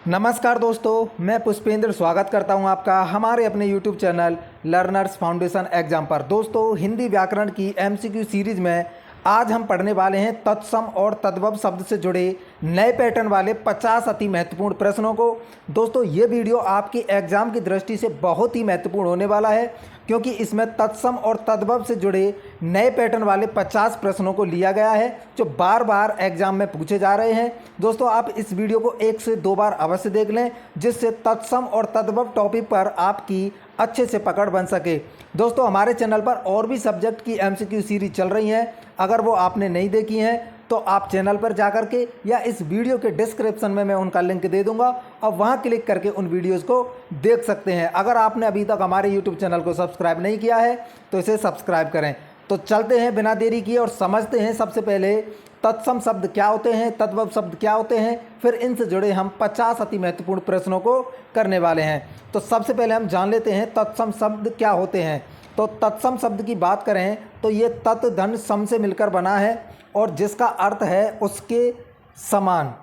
नमस्कार दोस्तों, मैं पुष्पेंद्र स्वागत करता हूं आपका हमारे अपने YouTube channel learners foundation exam पर। दोस्तों, हिंदी व्याकरण की MCQ सीरीज में आज हम पढ़ने वाले हैं तत्सम और तद्भव शब्द से जुड़े नए पैटर्न वाले 50 अति महत्वपूर्ण प्रश्नों को। दोस्तों, ये वीडियो आपके एग्जाम की दृष्टि से बहुत ही महत्वपूर्ण होने वाला है, क्योंकि इसमें तत्सम और तद्भव से जुड़े नए पैटर्न वाले 50 प्रश्नों को लिया गया है जो बार बार एग्जाम में पूछे जा रहे हैं। दोस्तों, आप इस वीडियो को 1 से 2 बार अवश्य देख लें, जिससे तत्सम और तद्भव टॉपिक पर आपकी अच्छे से पकड़ बन सके। दोस्तों, हमारे चैनल पर और भी सब्जेक्ट की MCQ सीरीज चल रही हैं। अगर वो आपने नहीं देखी हैं तो आप चैनल पर जाकर के या इस वीडियो के डिस्क्रिप्शन में मैं उनका लिंक दे दूंगा और वहां क्लिक करके उन वीडियोस को देख सकते हैं। अगर आपने अभी तक हमारे YouTube चैनल को सब्सक्राइब नहीं किया है तो इसे सब्सक्राइब करें। तो चलते हैं बिना देरी किए और समझते हैं सबसे पहले तत्सम शब्द क्या होते हैं, तद्भव शब्द क्या होते हैं, फिर इनसे जुड़े हम 50 अति महत्वपूर्ण प्रश्नों को करने वाले हैं। तो सबसे पहले हम जान लेते हैं तत्सम शब्द क्या होते हैं। तो तत्सम शब्द की बात करें तो ये तत् धन सम से मिलकर बना है और जिसका अर्थ है उसके समान,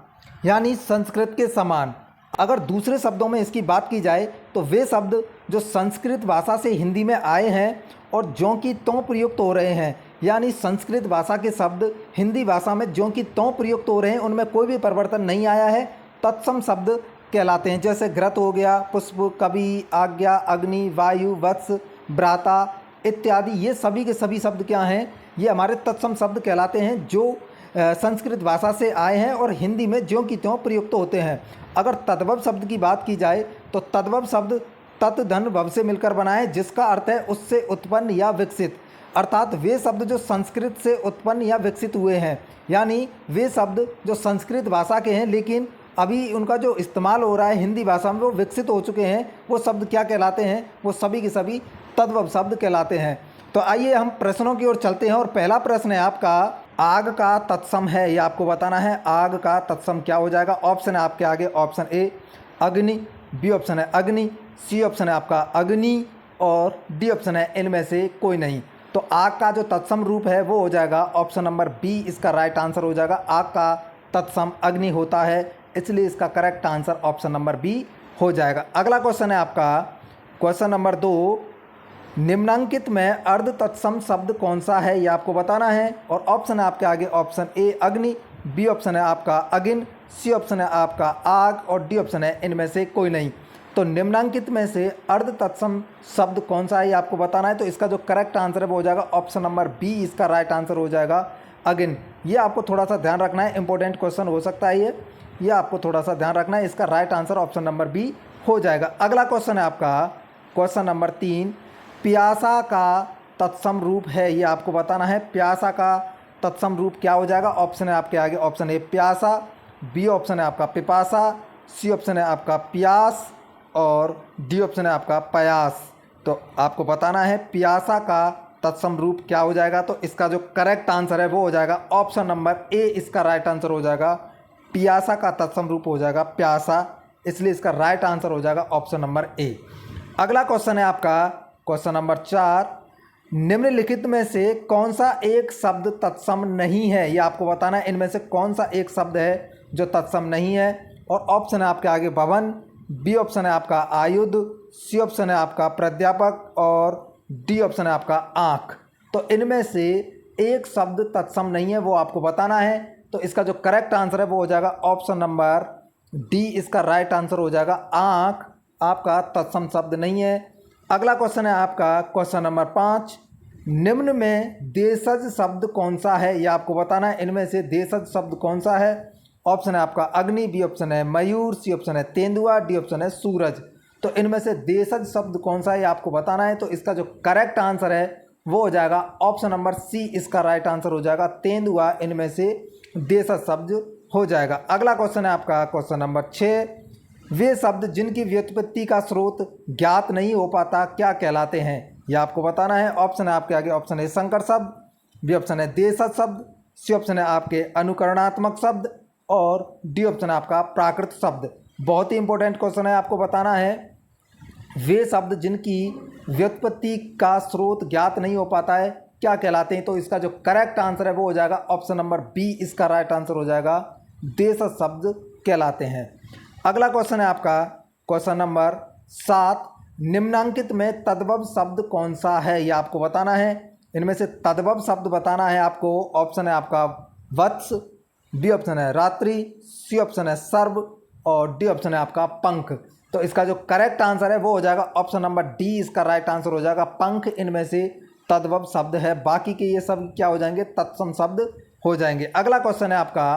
यानी संस्कृत के समान। अगर दूसरे शब्दों में इसकी बात की जाए तो वे शब्द जो संस्कृत भाषा से हिंदी में आए हैं और ज्यों की त्यों प्रयुक्त हो रहे हैं, यानी संस्कृत भाषा के शब्द हिंदी भाषा में ज्यों की त्यों प्रयुक्त हो रहे हैं, उनमें कोई भी परिवर्तन नहीं आया है, तत्सम शब्द कहलाते हैं। जैसे घृत हो गया, पुष्प, कवि, आज्ञा, अग्नि, वायु, वत्स, भ्राता इत्यादि, ये सभी के सभी शब्द क्या हैं, ये हमारे तत्सम शब्द कहलाते हैं जो संस्कृत भाषा से आए हैं और हिंदी में ज्यों की त्यों प्रयुक्त होते हैं। अगर तद्भव शब्द की बात की जाए तो तद्भव शब्द तत् धन भव से मिलकर बना है, जिसका अर्थ है उससे उत्पन्न या विकसित। अर्थात वे शब्द जो संस्कृत से उत्पन्न या विकसित हुए हैं, यानी वे शब्द जो संस्कृत भाषा के हैं लेकिन अभी उनका जो इस्तेमाल हो रहा है हिंदी भाषा में वो विकसित हो चुके हैं, वो शब्द क्या कहलाते हैं, वो सभी के सभी तद्भव शब्द कहलाते हैं। तो आइए हम प्रश्नों की ओर चलते हैं और पहला प्रश्न है आपका, आग का तत्सम है, ये आपको बताना है आग का तत्सम क्या हो जाएगा। ऑप्शन है आपके आगे, ऑप्शन ए अग्नि, बी ऑप्शन है अग्नि, सी ऑप्शन है आपका अग्नि और डी ऑप्शन है इनमें से कोई नहीं। तो आग का जो तत्सम रूप है वो हो जाएगा ऑप्शन नंबर बी, इसका राइट आंसर हो जाएगा। आग का तत्सम अग्नि होता है, इसलिए इसका correct answer option number B हो जाएगा। अगला क्वेश्चन है आपका, क्वेश्चन नंबर 2, निम्नांकित में अर्ध तत्सम शब्द कौन सा है, ये आपको बताना है। और ऑप्शन है आपके आगे, ऑप्शन ए अग्नि, बी ऑप्शन है आपका अगिन, सी ऑप्शन है आपका आग और डी ऑप्शन है इनमें से कोई नहीं। तो निम्नांकित में से अर्ध तत्सम शब्द कौन सा है, ये आपको बताना है। तो इसका जो करेक्ट आंसर है वो हो जाएगा ऑप्शन नंबर बी, इसका राइट आंसर हो जाएगा अगिन। ये आपको थोड़ा सा ध्यान रखना है, इंपॉर्टेंट क्वेश्चन हो सकता है ये आपको थोड़ा सा ध्यान रखना है। इसका right answer option number B हो जाएगा। अगला क्वेश्चन है आपका, क्वेश्चन नंबर 3, प्यासा का तत्सम रूप है, ये आपको बताना है। प्यासा का तत्सम रूप क्या हो जाएगा। ऑप्शन है आपके आगे, ऑप्शन ए प्यासा, बी ऑप्शन है आपका पिपासा, सी ऑप्शन है आपका प्यास और डी ऑप्शन है आपका प्रयास। तो आपको बताना है प्यासा का तत्सम रूप क्या हो जाएगा। तो इसका जो करेक्ट आंसर है वो हो जाएगा ऑप्शन नंबर ए, इसका राइट आंसर हो जाएगा प्यासा का तत्सम रूप हो जाएगा प्यासा, इसलिए इसका राइट आंसर हो जाएगा ऑप्शन नंबर ए। अगला क्वेश्चन है आपका, क्वेश्चन नंबर 4, निम्नलिखित में से कौन सा एक शब्द तत्सम नहीं है, ये आपको बताना है। इनमें से कौन सा एक शब्द है जो तत्सम नहीं है। और ऑप्शन है आपके आगे भवन, बी ऑप्शन है आपका आयुध, सी ऑप्शन है आपका प्राध्यापक और डी ऑप्शन है आपका आँख। तो इनमें से एक शब्द तत्सम नहीं है, वो आपको बताना है। तो इसका जो करेक्ट आंसर है वो हो जाएगा ऑप्शन नंबर डी, इसका राइट आंसर हो जाएगा आँख आपका तत्सम शब्द नहीं है। अगला क्वेश्चन है आपका, क्वेश्चन नंबर 5, निम्न में देशज शब्द कौन सा है, ये आपको बताना है। इनमें से देशज शब्द कौन सा है। ऑप्शन है आपका अग्नि, बी ऑप्शन है मयूर, सी ऑप्शन है तेंदुआ, डी ऑप्शन है सूरज। तो इनमें से देशज शब्द कौन सा है, ये आपको बताना है। तो इसका जो करेक्ट आंसर है वो हो जाएगा ऑप्शन नंबर सी, इसका राइट आंसर हो जाएगा तेंदुआ, इनमें से देशज शब्द हो जाएगा। अगला क्वेश्चन है आपका, क्वेश्चन नंबर 6, वे शब्द जिनकी व्युत्पत्ति का स्रोत ज्ञात नहीं हो पाता क्या कहलाते हैं, यह आपको बताना है। ऑप्शन है आपके आगे, ऑप्शन है संकर शब्द, बी ऑप्शन है देशज शब्द, सी ऑप्शन है आपके अनुकरणात्मक शब्द और डी ऑप्शन है आपका प्राकृत शब्द। बहुत ही इंपॉर्टेंट क्वेश्चन है, आपको बताना है वे शब्द जिनकी व्युत्पत्ति का स्रोत ज्ञात नहीं हो पाता है क्या कहलाते हैं। तो इसका जो करेक्ट आंसर है वो हो जाएगा ऑप्शन नंबर बी, इसका राइट आंसर हो जाएगा देशज शब्द कहलाते हैं। अगला क्वेश्चन है आपका क्वेश्चन नंबर 7, निम्नांकित में तद्भव शब्द कौन सा है, यह आपको बताना है। इनमें से तद्भव शब्द बताना है आपको। ऑप्शन है आपका वत्स, बी ऑप्शन है रात्रि, सी ऑप्शन है सर्व और डी ऑप्शन है आपका पंख। तो इसका जो करेक्ट आंसर है वो हो जाएगा ऑप्शन नंबर डी, इसका राइट आंसर हो जाएगा। पंख इनमें से तद्भव शब्द है, बाकी के ये सब क्या हो जाएंगे, तत्सम शब्द हो जाएंगे। अगला क्वेश्चन है आपका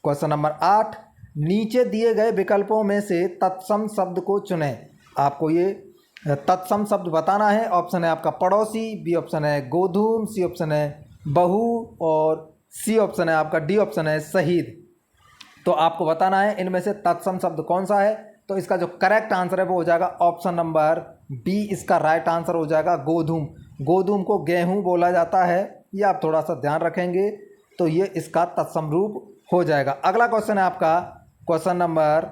क्वेश्चन नंबर 8, नीचे दिए गए विकल्पों में से तत्सम शब्द को चुनें। आपको ये तत्सम शब्द बताना है। ऑप्शन है आपका पड़ोसी, बी ऑप्शन है गोधूम, सी ऑप्शन है बहू और सी ऑप्शन है आपका डी ऑप्शन है शहीद। तो आपको बताना है इनमें से तत्सम शब्द कौन सा है। तो इसका जो करेक्ट आंसर है वो हो जाएगा ऑप्शन नंबर बी, इसका राइट आंसर हो जाएगा गोधूम। गोधूम को गेहूं बोला जाता है, ये आप थोड़ा सा ध्यान रखेंगे तो ये इसका तत्सम रूप हो जाएगा। अगला क्वेश्चन है आपका क्वेश्चन नंबर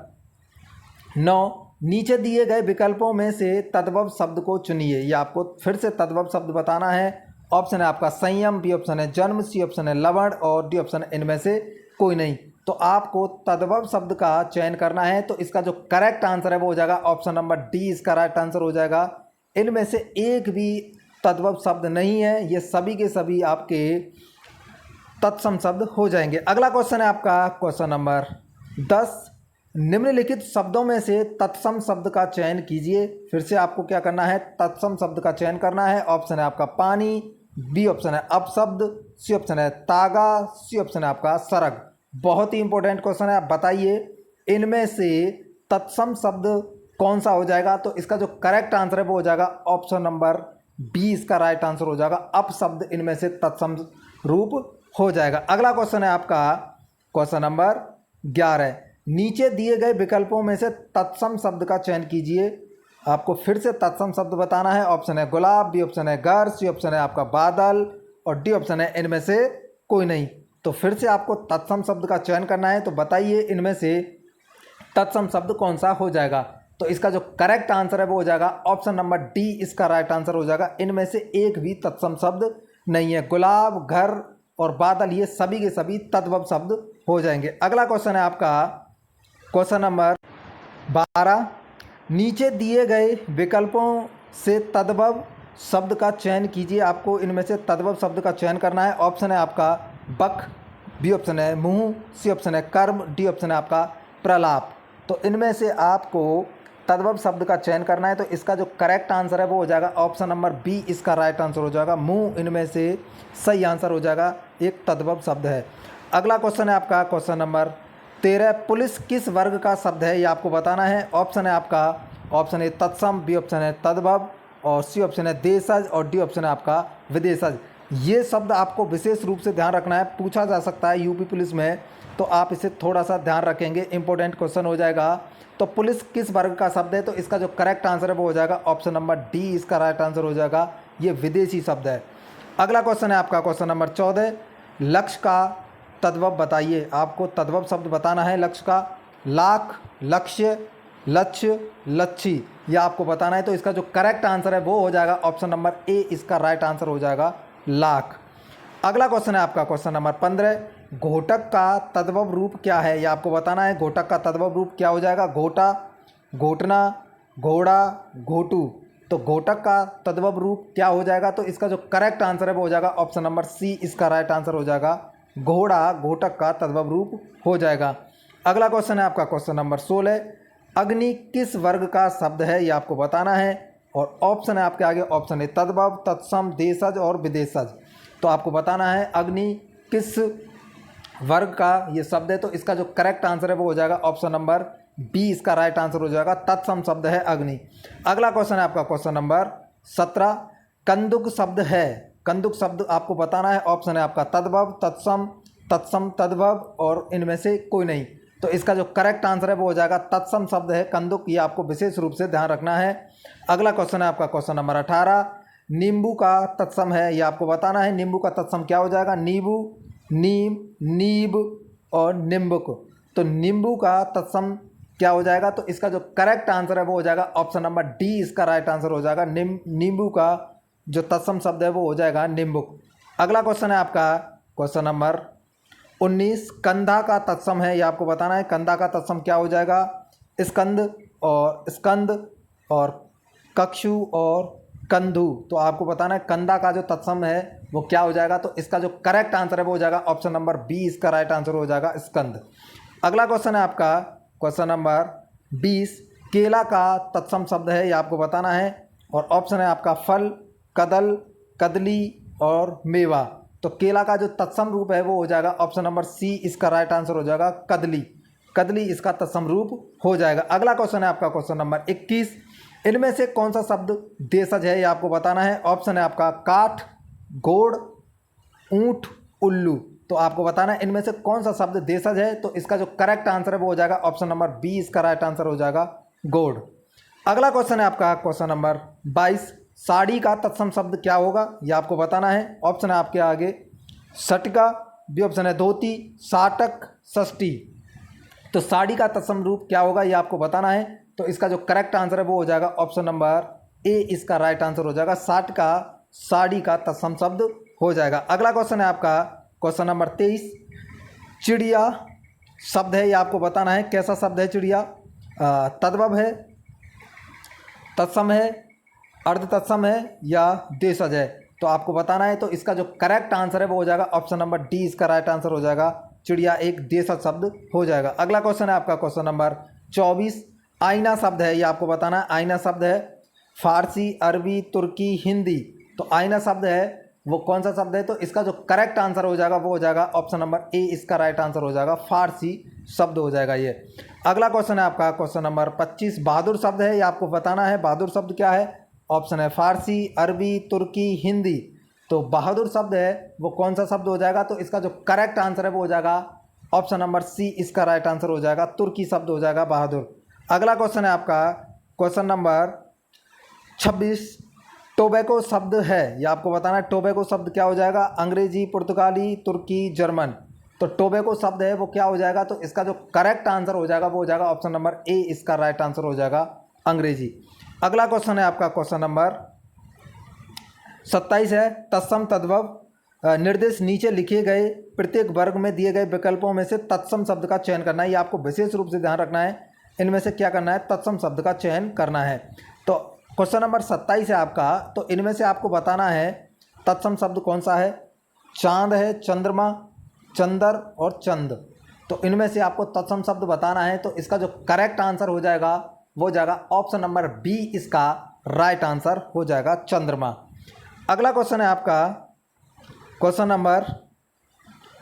9, नीचे दिए गए विकल्पों में से तद्भव शब्द को चुनिए। ये आपको फिर से तद्भव शब्द बताना है। ऑप्शन है आपका संयम, बी ऑप्शन है जन्म, सी ऑप्शन है लवण और डी ऑप्शन है इनमें से कोई नहीं। तो आपको तद्भव शब्द का चयन करना है। तो इसका जो करेक्ट आंसर है वो हो जाएगा ऑप्शन नंबर डी, इसका राइट आंसर हो जाएगा। इनमें से एक भी तद्भव शब्द नहीं है, ये सभी के सभी आपके तत्सम शब्द हो जाएंगे। अगला क्वेश्चन है आपका क्वेश्चन नंबर 10, निम्नलिखित शब्दों में से तत्सम शब्द का चयन कीजिए। फिर से आपको क्या करना है, तत्सम शब्द का चयन करना है। ऑप्शन है आपका पानी, बी ऑप्शन है अपशब्द, सी ऑप्शन है तागा, सी ऑप्शन है आपका सरग। बहुत ही इंपॉर्टेंट क्वेश्चन है। आप बताइए इनमें से तत्सम शब्द कौन सा हो जाएगा। तो इसका जो करेक्ट आंसर है वो हो जाएगा ऑप्शन नंबर बी, इसका राइट आंसर हो जाएगा। अपशब्द इनमें से तत्सम रूप हो जाएगा। अगला क्वेश्चन है आपका क्वेश्चन नंबर 11, नीचे दिए गए विकल्पों में से तत्सम शब्द का चयन कीजिए। आपको फिर से तत्सम शब्द बताना है। ऑप्शन है गुलाब, बी ऑप्शन है घर, सी ऑप्शन है आपका बादल और डी ऑप्शन है इनमें से कोई नहीं। तो फिर से आपको तत्सम शब्द का चयन करना है। तो बताइए इनमें से तत्सम शब्द कौन सा हो जाएगा। तो इसका जो करेक्ट आंसर है वो हो जाएगा ऑप्शन नंबर डी, इसका राइट आंसर हो जाएगा। इनमें से एक भी तत्सम शब्द नहीं है। गुलाब, घर और बादल ये सभी के सभी तद्भव शब्द हो जाएंगे। अगला क्वेश्चन है आपका क्वेश्चन नंबर 12, नीचे दिए गए विकल्पों से तद्भव शब्द का चयन कीजिए। आपको इनमें से तद्भव शब्द का चयन करना है। ऑप्शन है आपका बक, बी ऑप्शन है मुँह, सी ऑप्शन है कर्म, डी ऑप्शन है आपका प्रलाप। तो इनमें से आपको तद्भव शब्द का चयन करना है। तो इसका जो करेक्ट आंसर है वो हो जाएगा ऑप्शन नंबर बी, इसका राइट आंसर हो जाएगा। मुँह इनमें से सही आंसर हो जाएगा, एक तद्भव शब्द है। अगला क्वेश्चन है आपका क्वेश्चन नंबर 13, पुलिस किस वर्ग का शब्द है, ये आपको बताना है। ऑप्शन है आपका ऑप्शन ए तत्सम, बी ऑप्शन है तद्भव और सी ऑप्शन है देशज और डी ऑप्शन है आपका विदेशज। ये शब्द आपको विशेष रूप से ध्यान रखना है, पूछा जा सकता है यूपी पुलिस में, तो आप इसे थोड़ा सा ध्यान रखेंगे, इंपॉर्टेंट क्वेश्चन हो जाएगा। तो पुलिस किस वर्ग का शब्द है। तो इसका जो करेक्ट आंसर है वो हो जाएगा ऑप्शन नंबर डी, इसका राइट आंसर हो जाएगा। ये विदेशी शब्द है। अगला क्वेश्चन है आपका क्वेश्चन नंबर 14, लक्ष्य का तद्भव बताइए। आपको तद्भव शब्द बताना है लक्ष्य का। लाख, लक्ष्य, लक्ष्य, लच्छी, यह आपको बताना है। तो इसका जो करेक्ट आंसर है वो हो जाएगा ऑप्शन नंबर ए, इसका राइट आंसर हो जाएगा लाख। अगला क्वेश्चन है आपका क्वेश्चन नंबर 15, घोटक का तद्भव रूप क्या है, यह आपको बताना है। घोटक का तद्भव रूप क्या हो जाएगा, घोटा, घोटना, घोड़ा, घोटू। तो घोटक का तद्भव रूप क्या हो जाएगा। तो इसका जो करेक्ट आंसर है वो हो जाएगा ऑप्शन नंबर सी, इसका राइट आंसर हो जाएगा घोड़ा, घोटक का तद्भव रूप हो जाएगा। अगला क्वेश्चन है आपका क्वेश्चन नंबर 16, अग्नि किस वर्ग का शब्द है, ये आपको बताना है। और ऑप्शन है आपके आगे, ऑप्शन है तद्भव, तत्सम, देशज और विदेशज। तो आपको बताना है अग्नि किस वर्ग का ये शब्द है। तो इसका जो करेक्ट आंसर है वो हो जाएगा ऑप्शन नंबर बी, इसका राइट आंसर हो जाएगा, तत्सम शब्द है अग्नि। अगला क्वेश्चन है आपका क्वेश्चन नंबर 17, कंदुक शब्द है। कंदुक शब्द आपको बताना है। ऑप्शन है आपका तद्भव, तत्सम, तत्सम, तद्भव और इनमें से कोई नहीं। तो इसका जो करेक्ट आंसर है वो हो जाएगा तत्सम शब्द है कंदुक, ये आपको विशेष रूप से ध्यान रखना है। अगला क्वेश्चन है आपका क्वेश्चन नंबर 18, नींबू का तत्सम है, ये आपको बताना है। नींबू का तत्सम क्या हो जाएगा, नींबू, नीम, नीब और निम्बुक। तो नींबू का तत्सम क्या हो जाएगा। तो इसका जो करेक्ट आंसर है वो हो जाएगा ऑप्शन नंबर डी, इसका राइट आंसर हो जाएगा। नींबू का जो तत्सम शब्द है वो हो जाएगा निम्बुक। अगला क्वेश्चन है आपका क्वेश्चन नंबर 19, कंधा का तत्सम है, ये आपको बताना है। कंधा का तत्सम क्या हो जाएगा, स्कंद और स्कंद और कक्षु और कंधु। तो आपको बताना है कंधा का जो तत्सम है वो क्या हो जाएगा। तो इसका जो करेक्ट आंसर है वो हो जाएगा ऑप्शन नंबर बी, इसका राइट आंसर हो जाएगा स्कंद। अगला क्वेश्चन है आपका क्वेश्चन नंबर 20, केला का तत्सम शब्द है ये आपको बताना है और ऑप्शन है आपका फल, कदल, कदली और मेवा। तो केला का जो तत्सम रूप है वो हो जाएगा ऑप्शन नंबर सी, इसका राइट आंसर हो जाएगा कदली। कदली इसका तत्सम रूप हो जाएगा। अगला क्वेश्चन है आपका क्वेश्चन नंबर 21, इनमें से कौन सा शब्द देशज है ये आपको बताना है। ऑप्शन है आपका काठ, घोड़, ऊंट, उल्लू। तो आपको बताना है इनमें से कौन सा शब्द देशज है। तो इसका जो करेक्ट आंसर है वो हो जाएगा ऑप्शन नंबर बी, इसका राइट आंसर हो जाएगा घोड़। अगला क्वेश्चन है आपका क्वेश्चन नंबर 22, साड़ी का तत्सम शब्द क्या होगा ये आपको बताना है। ऑप्शन है आपके आगे शटिका, बी ऑप्शन है धोती, साटक, षष्ठी। तो साड़ी का तत्सम रूप क्या होगा ये आपको बताना है। तो इसका जो करेक्ट आंसर है वो हो जाएगा ऑप्शन नंबर ए, इसका राइट आंसर हो जाएगा साट का साड़ी का तत्सम शब्द हो जाएगा। अगला क्वेश्चन है आपका क्वेश्चन नंबर 23, चिड़िया शब्द है ये आपको बताना है कैसा शब्द है चिड़िया। तद्भव है, तत्सम है, अर्ध तत्सम है या देशज है। तो आपको बताना है। तो इसका जो करेक्ट आंसर है वो हो जाएगा ऑप्शन नंबर डी, इसका राइट आंसर हो जाएगा चिड़िया एक देशज शब्द हो जाएगा। अगला क्वेश्चन है आपका क्वेश्चन नंबर 24, आईना शब्द है ये आपको बताना है। आईना शब्द है फारसी, अरबी, तुर्की, हिंदी। तो आईना शब्द है वो कौन सा शब्द है। तो इसका जो करेक्ट आंसर हो जाएगा वो हो जाएगा ऑप्शन नंबर ए, इसका राइट आंसर हो जाएगा फारसी शब्द हो जाएगा ये। अगला क्वेश्चन है आपका क्वेश्चन नंबर 25, बहादुर शब्द है ये आपको बताना है। बहादुर शब्द क्या है। ऑप्शन है फारसी, अरबी, तुर्की, हिंदी। तो बहादुर शब्द है वो कौन सा शब्द हो जाएगा। तो इसका जो करेक्ट आंसर है वो हो जाएगा ऑप्शन नंबर सी, इसका राइट आंसर हो जाएगा तुर्की शब्द हो जाएगा बहादुर। अगला क्वेश्चन है आपका क्वेश्चन नंबर 26, टोबैको शब्द है ये आपको बताना है। टोबैको शब्द क्या हो जाएगा। अंग्रेजी, पुर्तगाली, तुर्की, जर्मन। तो टोबैको शब्द है वो क्या हो जाएगा। तो इसका जो करेक्ट आंसर हो जाएगा वो हो जाएगा ऑप्शन नंबर ए, इसका राइट आंसर हो जाएगा अंग्रेजी। अगला क्वेश्चन है आपका क्वेश्चन नंबर 27 है, तत्सम तद्भव निर्देश नीचे लिखे गए प्रत्येक वर्ग में दिए गए विकल्पों में से तत्सम शब्द का चयन करना है। ये आपको विशेष रूप से ध्यान रखना है, इनमें से क्या करना है, तत्सम शब्द का चयन करना है। तो क्वेश्चन नंबर 27 है आपका। तो इनमें से आपको बताना है तत्सम शब्द कौन सा है। चांद है, चंद्रमा, चंदर और चंद। तो इनमें से आपको तत्सम शब्द बताना है। तो इसका जो करेक्ट आंसर हो जाएगा वो जाएगा ऑप्शन नंबर बी, इसका राइट आंसर हो जाएगा चंद्रमा। अगला क्वेश्चन है आपका क्वेश्चन नंबर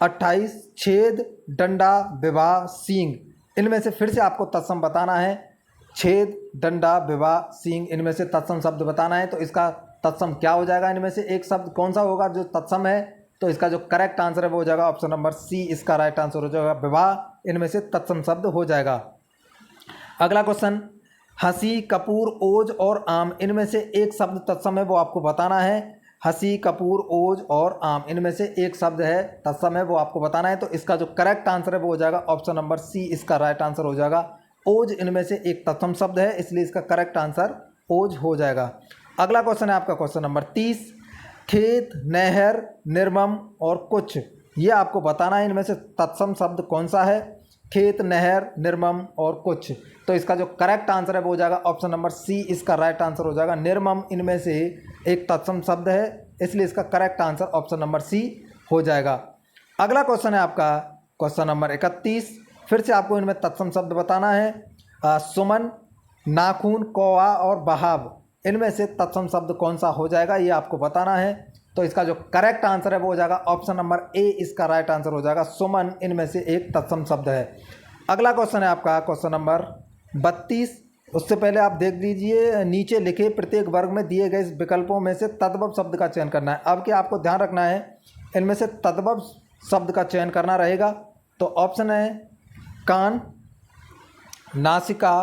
28, छेद, डंडा, विवाह, सींग। इनमें से फिर से आपको तत्सम बताना है। छेद, डंडा, विवाह, सींग, इनमें से तत्सम शब्द बताना है। तो इसका तत्सम क्या हो जाएगा। इनमें से एक शब्द कौन सा होगा जो तत्सम है। तो इसका जो करेक्ट आंसर है वो हो जाएगा ऑप्शन नंबर सी, इसका राइट आंसर हो जाएगा विवाह। इनमें से तत्सम शब्द हो जाएगा। अगला क्वेश्चन, हंसी, कपूर, ओज और आम। इनमें से एक शब्द तत्सम है वो आपको बताना है। हंसी, कपूर, ओज और आम, इनमें से एक शब्द है तत्सम है वो आपको बताना है। तो इसका जो करेक्ट आंसर है वो हो जाएगा ऑप्शन नंबर सी, इसका राइट आंसर हो जाएगा ओज। इनमें से एक तत्सम शब्द है, इसलिए इसका करेक्ट आंसर ओज हो जाएगा। अगला क्वेश्चन है आपका क्वेश्चन नंबर 30, खेत, नहर, निर्मम और कुछ। ये आपको बताना है इनमें से तत्सम शब्द कौन सा है। खेत, नहर, निर्मम और कुछ। तो इसका जो करेक्ट आंसर है वो हो जाएगा ऑप्शन नंबर सी, इसका राइट आंसर हो जाएगा निर्मम। इनमें से एक तत्सम शब्द है, इसलिए इसका correct answer option number C हो जाएगा। अगला क्वेश्चन है आपका क्वेश्चन नंबर 31, फिर से आपको इनमें तत्सम शब्द बताना है। सुमन, नाखून, कौवा और बहाव। इनमें से तत्सम शब्द कौन सा हो जाएगा ये आपको बताना है। तो इसका जो करेक्ट आंसर है वो हो जाएगा ऑप्शन नंबर ए, इसका राइट आंसर हो जाएगा सुमन। इनमें से एक तत्सम शब्द है। अगला क्वेश्चन है आपका क्वेश्चन नंबर 32। उससे पहले आप देख लीजिए नीचे लिखे प्रत्येक वर्ग में दिए गए विकल्पों में से तद्भव शब्द का चयन करना है। अब क्या आपको ध्यान रखना है, इनमें से तद्भव शब्द का चयन करना रहेगा। तो ऑप्शन है कान, नासिका,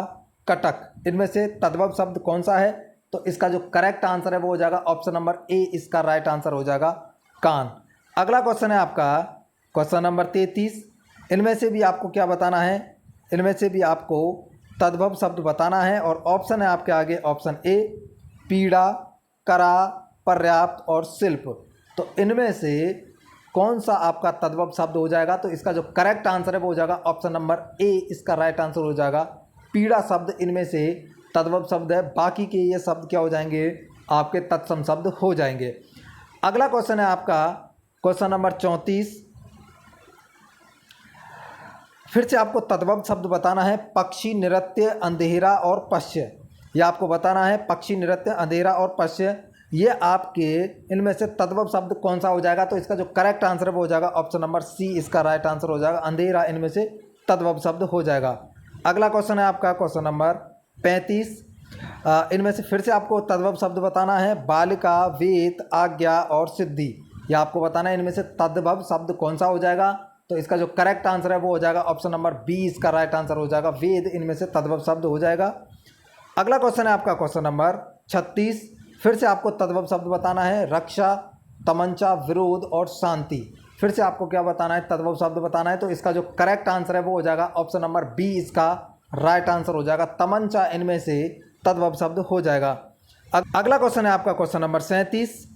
कटक। इनमें से तद्भव शब्द कौन सा है। तो इसका जो करेक्ट आंसर है वो हो जाएगा ऑप्शन नंबर ए, इसका राइट आंसर हो जाएगा कान। अगला क्वेश्चन है आपका क्वेश्चन नंबर 33। इनमें से भी आपको क्या बताना है, इनमें से भी आपको तद्भव शब्द बताना है। और ऑप्शन है आपके आगे ऑप्शन ए, पीड़ा, करा, पर्याप्त और शिल्प। तो इनमें से कौन सा आपका तद्भव शब्द हो जाएगा। तो इसका जो करेक्ट आंसर है वो हो जाएगा ऑप्शन नंबर ए, इसका राइट आंसर हो जाएगा पीड़ा शब्द इनमें से तद्भव शब्द है, बाकी के ये शब्द क्या हो जाएंगे, आपके तत्सम शब्द हो जाएंगे। अगला क्वेश्चन है आपका क्वेश्चन नंबर 34। फिर से आपको तद्भव शब्द बताना है। पक्षी, नृत्य, अंधेरा और पश्य, यह आपको बताना है। पक्षी, नृत्य, अंधेरा और पश्य, ये आपके इनमें से तद्भव शब्द कौन सा हो जाएगा। तो इसका जो करेक्ट आंसर है वो हो जाएगा ऑप्शन नंबर सी, इसका राइट आंसर हो जाएगा। अंधेरा इनमें से तद्भव शब्द हो जाएगा। अगला क्वेश्चन है आपका क्वेश्चन नंबर 35। इनमें से फिर से आपको तद्भव शब्द बताना है। बालिका, वेद, आज्ञा और सिद्धि, यह आपको बताना है इनमें से तद्भव शब्द कौन सा हो जाएगा। तो इसका जो करेक्ट आंसर है वो हो जाएगा ऑप्शन नंबर बी, इसका राइट आंसर हो जाएगा। वेद इनमें से तद्भव शब्द हो जाएगा। अगला क्वेश्चन है आपका क्वेश्चन नंबर 36। फिर से आपको तद्भव शब्द बताना है। रक्षा, तमंचा, विरोध और शांति, फिर से आपको क्या बताना है, तद्भव शब्द बताना है। तो इसका जो करेक्ट आंसर है वो हो जाएगा ऑप्शन नंबर बी, इसका राइट आंसर हो जाएगा। तमंचा इनमें से तद्भव शब्द हो जाएगा। अगला क्वेश्चन है आपका क्वेश्चन नंबर 37।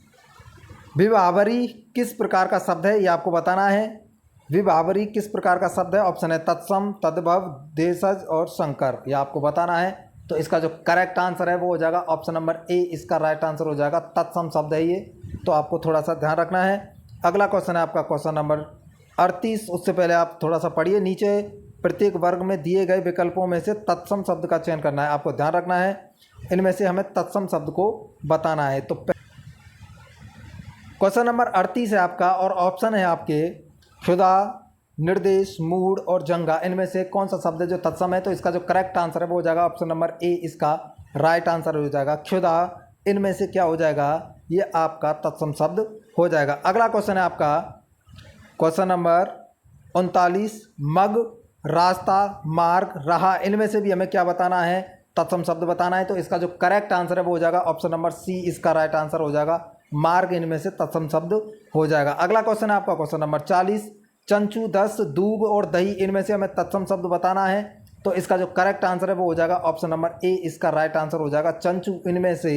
विभावरी किस प्रकार का शब्द है, ये आपको बताना है। विभावरी किस प्रकार का शब्द है। ऑप्शन है तत्सम, तद्भव, देशज और संकर, यह आपको बताना है। तो इसका जो करेक्ट आंसर है वो हो जाएगा ऑप्शन नंबर ए, इसका राइट आंसर हो जाएगा। तत्सम शब्द है ये, तो आपको थोड़ा सा ध्यान रखना है। अगला क्वेश्चन है आपका क्वेश्चन नंबर 38। उससे पहले आप थोड़ा सा पढ़िए। नीचे प्रत्येक वर्ग में दिए गए विकल्पों में से तत्सम शब्द का चयन करना है, आपको ध्यान रखना है। इनमें से हमें तत्सम शब्द को बताना है। तो क्वेश्चन नंबर 38 है आपका, और ऑप्शन है आपके क्षुधा, निर्देश, मूड और जंगा, इनमें से कौन सा शब्द है जो तत्सम है। तो इसका जो करेक्ट आंसर है वो हो जाएगा ऑप्शन नंबर ए, इसका राइट आंसर हो जाएगा। क्षुधा इनमें से क्या हो जाएगा, ये आपका तत्सम शब्द हो जाएगा। अगला क्वेश्चन है आपका क्वेश्चन नंबर 39। मग, रास्ता, मार्ग, राह, इनमें से भी हमें क्या बताना है, तत्सम शब्द बताना है। तो इसका जो करेक्ट आंसर है वो हो जाएगा ऑप्शन नंबर सी, इसका राइट आंसर हो जाएगा। मार्ग इनमें से तत्सम शब्द हो जाएगा। अगला क्वेश्चन है आपका क्वेश्चन नंबर 40। चंचू, दस, दूब और दही, इनमें से हमें तत्सम शब्द बताना है। तो इसका जो करेक्ट आंसर है वो हो जाएगा ऑप्शन नंबर ए, इसका राइट आंसर हो जाएगा। चंचू इनमें से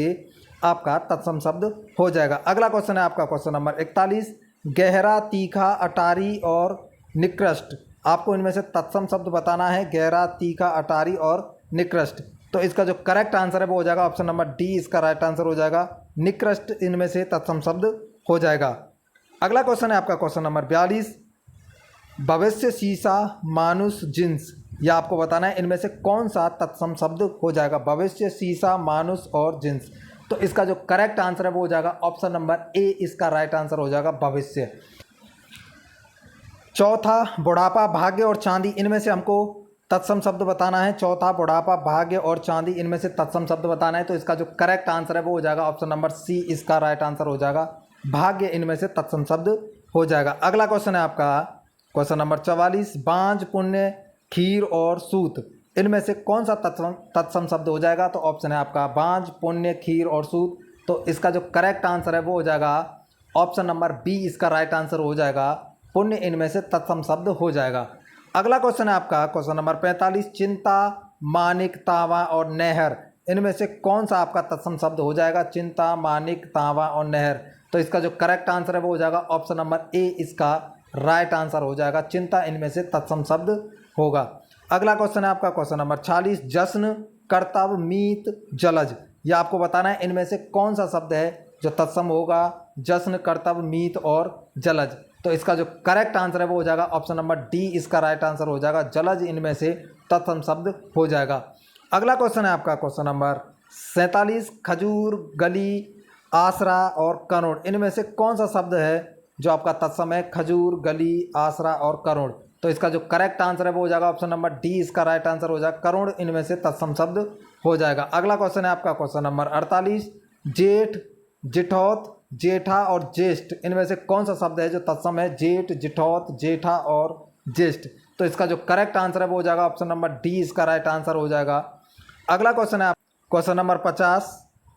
आपका तत्सम शब्द हो जाएगा। अगला क्वेश्चन है आपका क्वेश्चन नंबर 41। गहरा, तीखा, अटारी और निकृष्ट, आपको इनमें से तत्सम शब्द बताना है। गहरा, तीखा, अटारी और निकृष्ट, तो इसका जो करेक्ट आंसर है वो हो जाएगा ऑप्शन नंबर डी, इसका राइट आंसर हो जाएगा। निकृष्ट इनमें से तत्सम शब्द हो जाएगा। अगला क्वेश्चन है आपका क्वेश्चन नंबर 42। भविष्य, शीशा, मानुष, जिन्स, यह आपको बताना है इनमें से कौन सा तत्सम शब्द हो जाएगा। भविष्य, शीशा, मानुष और जिन्स, तो इसका जो करेक्ट आंसर है वो हो जाएगा ऑप्शन नंबर ए, इसका राइट आंसर हो जाएगा भविष्य। चौथा, बुढ़ापा, भाग्य और चांदी, इनमें से हमको तत्सम शब्द बताना है। चौथा, बुढ़ापा, भाग्य और चांदी, इनमें से तत्सम शब्द बताना है। तो इसका जो करेक्ट आंसर है वो हो जाएगा ऑप्शन नंबर सी, इसका राइट आंसर हो जाएगा। भाग्य इनमें से तत्सम शब्द हो जाएगा। अगला क्वेश्चन है आपका क्वेश्चन नंबर 44। बांझ, पुण्य, खीर और सूत, इनमें से कौन सा तत्सम शब्द हो जाएगा। तो ऑप्शन है आपका बांझ, पुण्य, खीर और सूत, तो इसका जो करेक्ट आंसर है वो हो जाएगा ऑप्शन नंबर बी, इसका राइट आंसर हो जाएगा। पुण्य इनमें से तत्सम शब्द हो जाएगा। अगला क्वेश्चन है आपका क्वेश्चन नंबर 45। चिंता, मानिक, तावा और नहर, इनमें से कौन सा आपका तत्सम शब्द हो जाएगा। चिंता, मानिक, तावा और नहर, तो इसका जो करेक्ट आंसर है वो हो जाएगा ऑप्शन नंबर ए, इसका राइट आंसर हो जाएगा। चिंता इनमें से तत्सम शब्द होगा। अगला क्वेश्चन है आपका क्वेश्चन नंबर 46। जश्न, कर्तव्य, मीत, जलज, ये आपको बताना है इनमें से कौन सा शब्द है जो तत्सम होगा। जश्न, कर्तव्य, मीत और जलज, तो इसका जो करेक्ट आंसर है वो हो जाएगा ऑप्शन नंबर डी, इसका राइट आंसर हो जाएगा। जलज इनमें से तत्सम शब्द हो जाएगा। अगला क्वेश्चन है आपका क्वेश्चन नंबर 47। खजूर, गली, आसरा और करुण, इनमें से कौन सा शब्द है जो आपका तत्सम है। खजूर, गली, आसरा और करुण, तो इसका जो करेक्ट आंसर है वो हो जाएगा ऑप्शन नंबर डी, इसका राइट आंसर हो जाएगा। करुण इनमें से तत्सम शब्द हो जाएगा। अगला क्वेश्चन है आपका क्वेश्चन नंबर 48। जेठ, जिठौत, जेठा और ज्येष्ठ, इनमें से कौन सा शब्द है जो तत्सम है। जेठ, जिठौत, जेठा और ज्येष्ठ, तो इसका जो करेक्ट आंसर है वो हो जाएगा ऑप्शन नंबर डी, इसका राइट आंसर हो जाएगा। अगला क्वेश्चन है क्वेश्चन नंबर 50।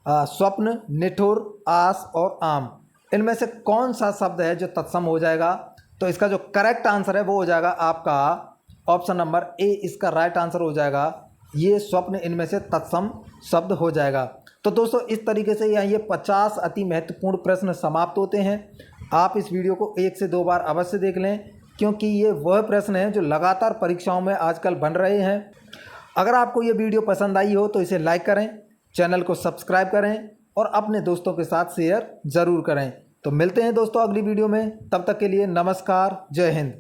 स्वप्न, निठुर, आस और आम, इनमें से कौन सा शब्द है जो तत्सम हो जाएगा। तो इसका जो करेक्ट आंसर है वो हो जाएगा आपका ऑप्शन नंबर ए, इसका राइट आंसर हो जाएगा। ये स्वप्न इनमें से तत्सम शब्द हो जाएगा। तो दोस्तों इस तरीके से यहाँ ये 50 अति महत्वपूर्ण प्रश्न समाप्त होते हैं। आप इस वीडियो को 1 से 2 बार अवश्य देख लें, क्योंकि ये वह प्रश्न हैं जो लगातार परीक्षाओं में आजकल बन रहे हैं। अगर आपको ये वीडियो पसंद आई हो तो इसे लाइक करें, चैनल को सब्सक्राइब करें और अपने दोस्तों के साथ शेयर ज़रूर करें। तो मिलते हैं दोस्तों अगली वीडियो में, तब तक के लिए नमस्कार, जय हिंद।